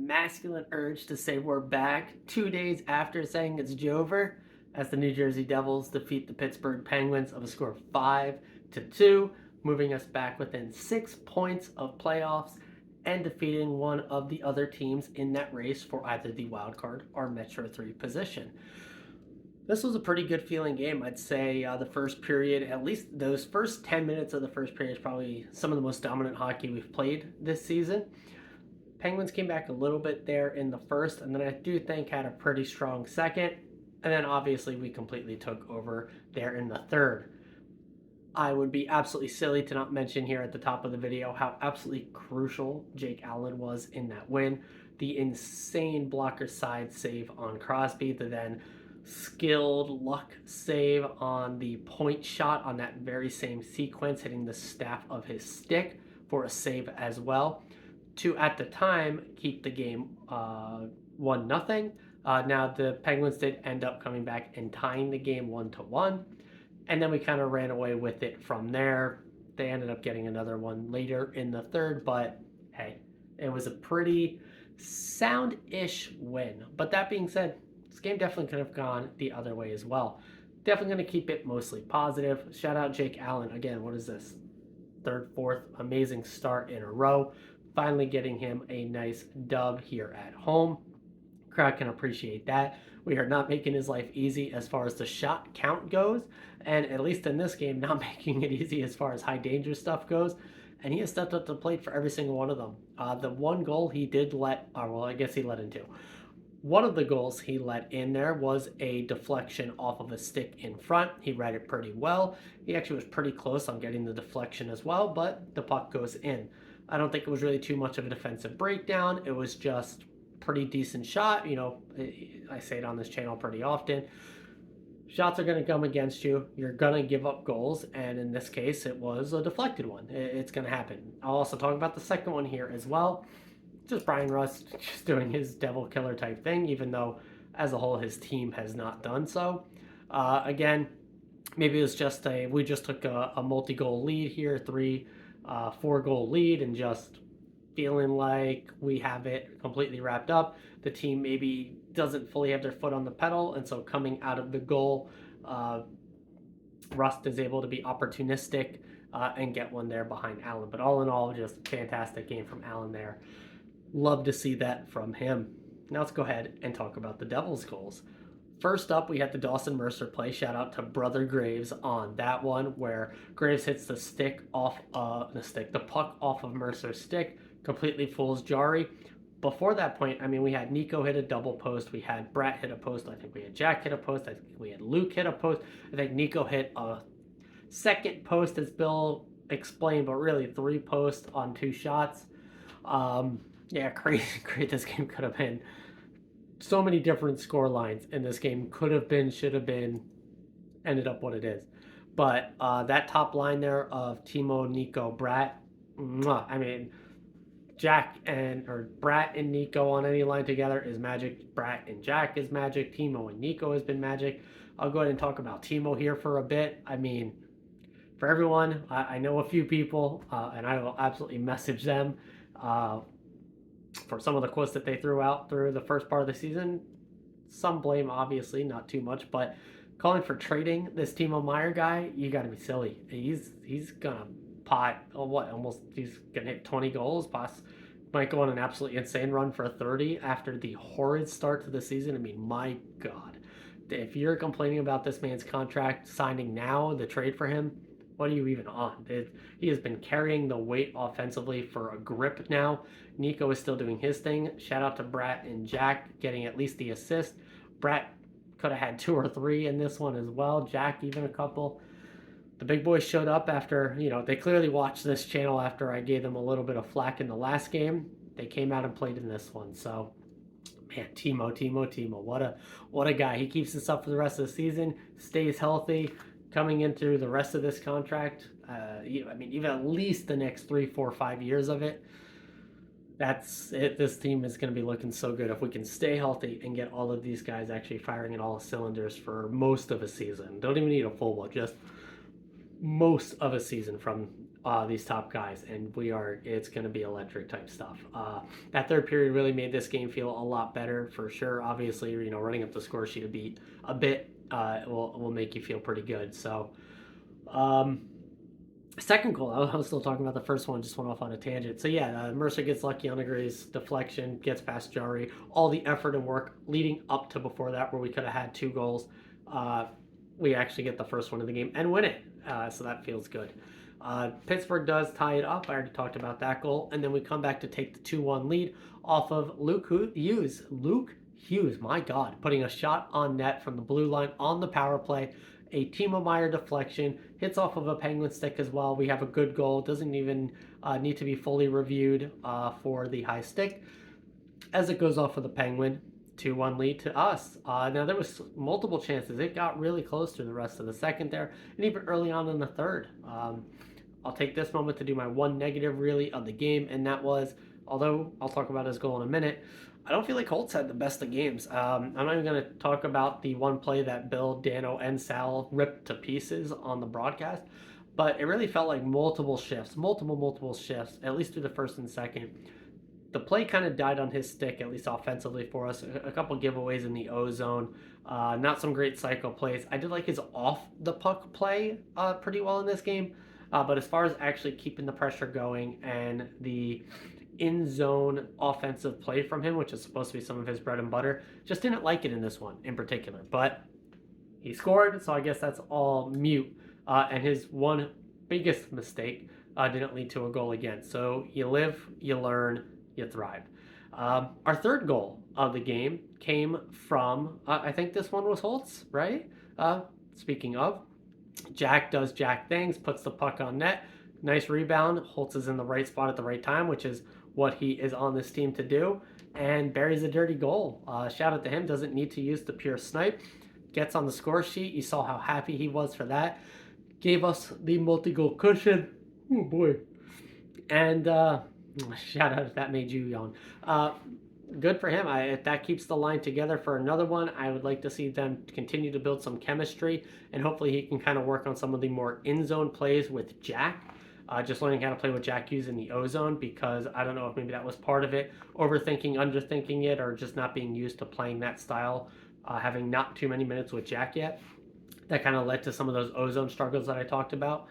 masculine urge to say we're back 2 days after saying it's over as the New Jersey Devils defeat the Pittsburgh Penguins of a score of 5-2, moving us back within 6 points of playoffs and defeating one of the other teams in that race for either the wild card or Metro 3 position. This was a pretty good feeling game. I'd say the first period, at least those first 10 minutes of the first period, is probably some of the most dominant hockey we've played this season. Penguins came back a little bit there in the first, and then I do think had a pretty strong second. And then obviously we completely took over there in the third. I would be absolutely silly to not mention here at the top of the video how absolutely crucial Jake Allen was in that win. The insane blocker side save on Crosby, the then skilled luck save on the point shot on that very same sequence, hitting the staff of his stick for a save as well, to at the time keep the game 1-0. Now the Penguins did end up coming back and tying the game 1-1, and then we kind of ran away with it from there. They ended up getting another one later in the third, but hey, it was a pretty sound-ish win. But that being said, this game definitely could have gone the other way as well. Definitely going to keep it mostly positive. Shout out Jake Allen. Again, what is this? Third, fourth amazing start in a row. Finally getting him a nice dub here at home. Crowd can appreciate that. We are not making his life easy as far as the shot count goes, and at least in this game, not making it easy as far as high danger stuff goes. And he has stepped up to the plate for every single one of them. The one goal he did let, well, I guess he let in two. One of the goals he let in there was a deflection off of a stick in front. He read it pretty well. He actually was pretty close on getting the deflection as well, but the puck goes in. I don't think it was really too much of a defensive breakdown. It was just pretty decent shot. You know, I say it on this channel pretty often. Shots are going to come against you. You're going to give up goals, and in this case, it was a deflected one. It's going to happen. I'll also talk about the second one here as well. Just Brian Rust just doing his devil killer type thing, even though as a whole his team has not done so. Again, maybe it was just we just took a multi-goal lead here, 4-goal lead, and just feeling like we have it completely wrapped up. The team maybe doesn't fully have their foot on the pedal, and so coming out of the goal, Rust is able to be opportunistic and get one there behind Allen. But all in all, just fantastic game from Allen there. Love to see that from him. Now let's go ahead and talk about the Devils' goals. First up, we had the Dawson Mercer play. Shout out to Brother Graves on that one, where Graves hits the puck off of Mercer's stick, completely fools Jari. Before that point, I mean, we had Nico hit a double post. We had Brat hit a post. I think we had Jack hit a post. I think we had Luke hit a post. I think Nico hit a second post, as Bill explained, but really 3 posts on 2 shots. Yeah, crazy this game could have been. So many different score lines in this game. Could have been, should have been, ended up what it is. But that top line there of Timo, Nico, Brat, I mean, Brat and Nico on any line together is magic. Brat and Jack is magic. Timo and Nico has been magic. I'll go ahead and talk about Timo here for a bit. I mean, for everyone, I know a few people, and I will absolutely message them for some of the quotes that they threw out through the first part of the season. Some blame, obviously, not too much, but calling for trading this Timo Meier guy, you got to be silly. He's gonna pot he's gonna hit 20 goals. Might go on an absolutely insane run for 30 after the horrid start to the season. I mean, my God, if you're complaining about this man's contract signing now, the trade for him, what are you even on? He has been carrying the weight offensively for a grip now. Nico is still doing his thing. Shout out to Brat and Jack getting at least the assist. Brat could have had 2 or 3 in this one as well. Jack even a couple. The big boys showed up after, they clearly watched this channel after I gave them a little bit of flack in the last game. They came out and played in this one. So, man, Timo. What a guy. He keeps this up for the rest of the season, stays healthy. Coming into the rest of this contract, I mean, even at least the next 3, 4, 5 years of it, that's it. This team is going to be looking so good if we can stay healthy and get all of these guys actually firing at all cylinders for most of a season. Don't even need a full one, just most of a season from these top guys, and it's going to be electric type stuff. That third period really made this game feel a lot better for sure. Obviously, running up the score sheet a bit will make you feel pretty good. So, second goal, I was still talking about the first one, just went off on a tangent. So yeah, Mercer gets lucky on a Gray's deflection, gets past Jari. All the effort and work leading up to before that, where we could have had 2 goals, we actually get the first one of the game and win it. So that feels good. Pittsburgh does tie it up. I already talked about that goal. And then we come back to take the 2-1 lead off of Luke Hughes. Luke Hughes, my God, putting a shot on net from the blue line on the power play. A Timo Meier deflection, hits off of a Penguin stick as well. We have a good goal. Doesn't even need to be fully reviewed for the high stick. As it goes off of the Penguin, 2-1 lead to us. Now, there was multiple chances. It got really close through the rest of the second there, and even early on in the third. I'll take this moment to do my one negative, really, of the game, and that was, although I'll talk about his goal in a minute, I don't feel like Holtz had the best of games. I'm not even going to talk about the one play that Bill, Dano, and Sal ripped to pieces on the broadcast, but it really felt like multiple shifts, multiple shifts, at least through the first and second. The play kind of died on his stick, at least offensively for us. A couple giveaways in the O zone. Not some great cycle plays. I did like his off the puck play pretty well in this game. But as far as actually keeping the pressure going and the in-zone offensive play from him, which is supposed to be some of his bread and butter, just didn't like it in this one in particular. But he scored, so I guess that's all mute. And his one biggest mistake didn't lead to a goal again. So you live, you learn, you thrive. Our third goal of the game came from, I think this one was Holtz, right? Speaking of, Jack does Jack things, puts the puck on net. Nice rebound. Holtz is in the right spot at the right time, which is what he is on this team to do, and buries a dirty goal. Shout out to him. Doesn't need to use the pure snipe. Gets on the score sheet. You saw how happy he was for that. Gave us the multi-goal cushion. Oh, boy. And shout out if that made you yawn. Good for him. If that keeps the line together for another one, I would like to see them continue to build some chemistry, and hopefully he can kind of work on some of the more in-zone plays with Jack. Just learning how to play with Jack Hughes in the O-zone, because I don't know if maybe that was part of it, overthinking, underthinking it, or just not being used to playing that style, having not too many minutes with Jack yet. That kind of led to some of those O-zone struggles that I talked about.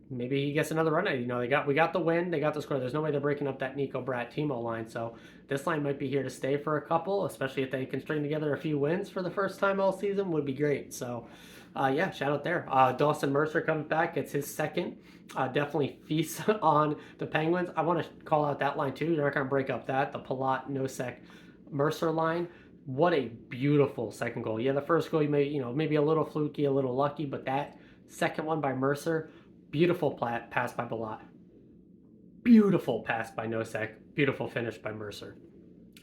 Maybe he gets another run at it. We got the win, they got the score. There's no way they're breaking up that Nico Bratt Timo line, so this line might be here to stay for a couple, especially if they can string together a few wins for the first time all season, would be great. So yeah, shout out there. Dawson Mercer comes back, gets his second. Definitely feasts on the Penguins. I want to call out that line too. You're not going to break up the Palat, Nosek, Mercer line. What a beautiful second goal. Yeah, the first goal, maybe a little fluky, a little lucky, but that second one by Mercer, beautiful pass by Palat. Beautiful pass by Nosek. Beautiful finish by Mercer.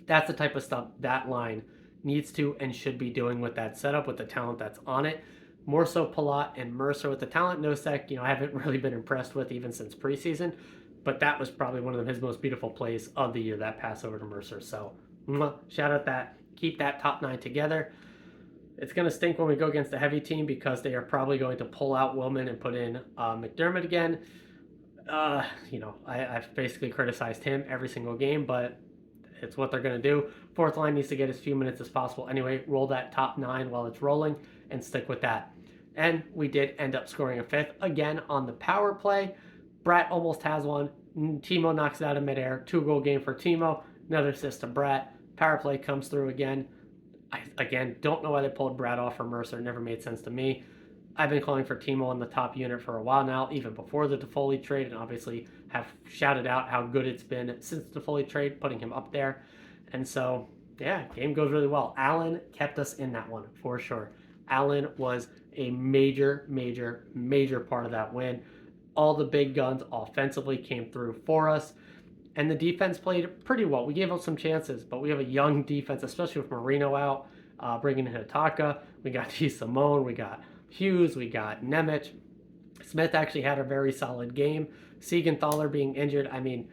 That's the type of stuff that line needs to and should be doing with that setup, with the talent that's on it. More so Palat and Mercer with the talent. Nosek, I haven't really been impressed with even since preseason, but that was probably one of his most beautiful plays of the year, that pass over to Mercer. So shout out that. Keep that top 9 together. It's going to stink when we go against a heavy team, because they are probably going to pull out Willman and put in McDermott again. I've basically criticized him every single game, but it's what they're going to do. Fourth line needs to get as few minutes as possible anyway. Roll that top 9 while it's rolling and stick with that. And we did end up scoring a fifth again on the power play. Bratt almost has one. Timo knocks it out of midair. 2-goal game for Timo. Another assist to Bratt. Power play comes through again. I don't know why they pulled Bratt off for Mercer. It never made sense to me. I've been calling for Timo in the top unit for a while now, even before the Toffoli trade, and obviously have shouted out how good it's been since the Toffoli trade, putting him up there. And so, yeah, game goes really well. Allen kept us in that one for sure. Allen was a major part of that win. All the big guns offensively came through for us. And the defense played pretty well. We gave up some chances, but we have a young defense, especially with Marino out, bringing in Hitaka. We got Simone, we got Hughes, we got Nemec. Smith actually had a very solid game. Siegenthaler being injured. I mean,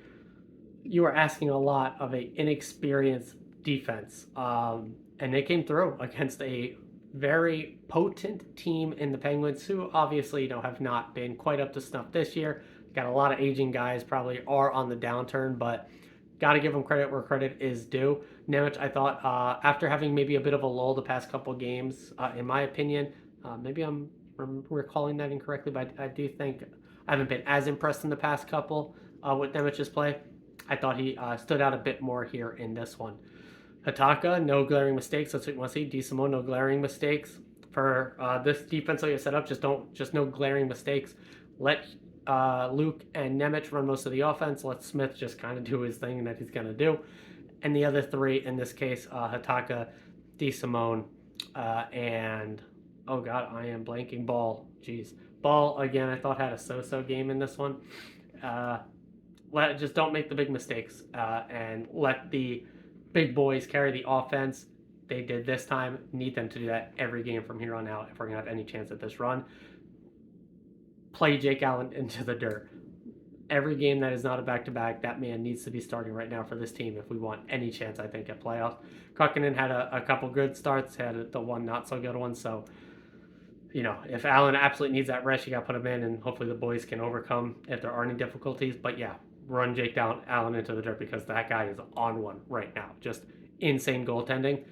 you are asking a lot of an inexperienced defense. And they came through against a very potent team in the Penguins, who obviously, have not been quite up to snuff this year. Got a lot of aging guys, probably are on the downturn, but got to give them credit where credit is due. Nemec, I thought, after having maybe a bit of a lull the past couple games, in my opinion, maybe I'm recalling that incorrectly, but I do think I haven't been as impressed in the past couple with Nemec's play. I thought he stood out a bit more here in this one. Hataka, no glaring mistakes. That's what you want to see. DeSimone, no glaring mistakes. For this defense that you set up, just no glaring mistakes. Let Luke and Nemec run most of the offense. Let Smith just kind of do his thing that he's going to do. And the other three, in this case, Hataka, DeSimone, and, oh God, I am blanking. Ball. Jeez. Ball, again, I thought had a so-so game in this one. Just don't make the big mistakes and let the big boys carry the offense. They did this time. Need them to do that every game from here on out if we're going to have any chance at this run. Play Jake Allen into the dirt. Every game that is not a back-to-back, that man needs to be starting right now for this team if we want any chance, I think, at playoffs. Kokkonen had a couple good starts, had the one not-so-good one, so, if Allen absolutely needs that rest, you got to put him in, and hopefully the boys can overcome if there are any difficulties. But, yeah, run Jake Allen into the dirt because that guy is on one right now. Just insane goaltending,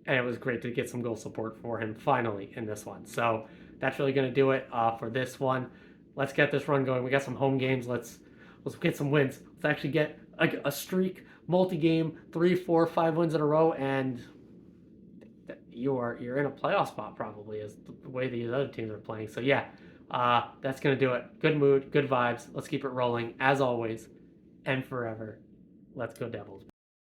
and it was great to get some goal support for him finally in this one. So that's really going to do it for this one. Let's get this run going. We got some home games. Let's get some wins. Let's actually get a streak, multi-game, 3, 4, 5 wins in a row, and you're in a playoff spot probably is the way these other teams are playing. So yeah, that's going to do it. Good mood, good vibes. Let's keep it rolling as always and forever. Let's go Devils.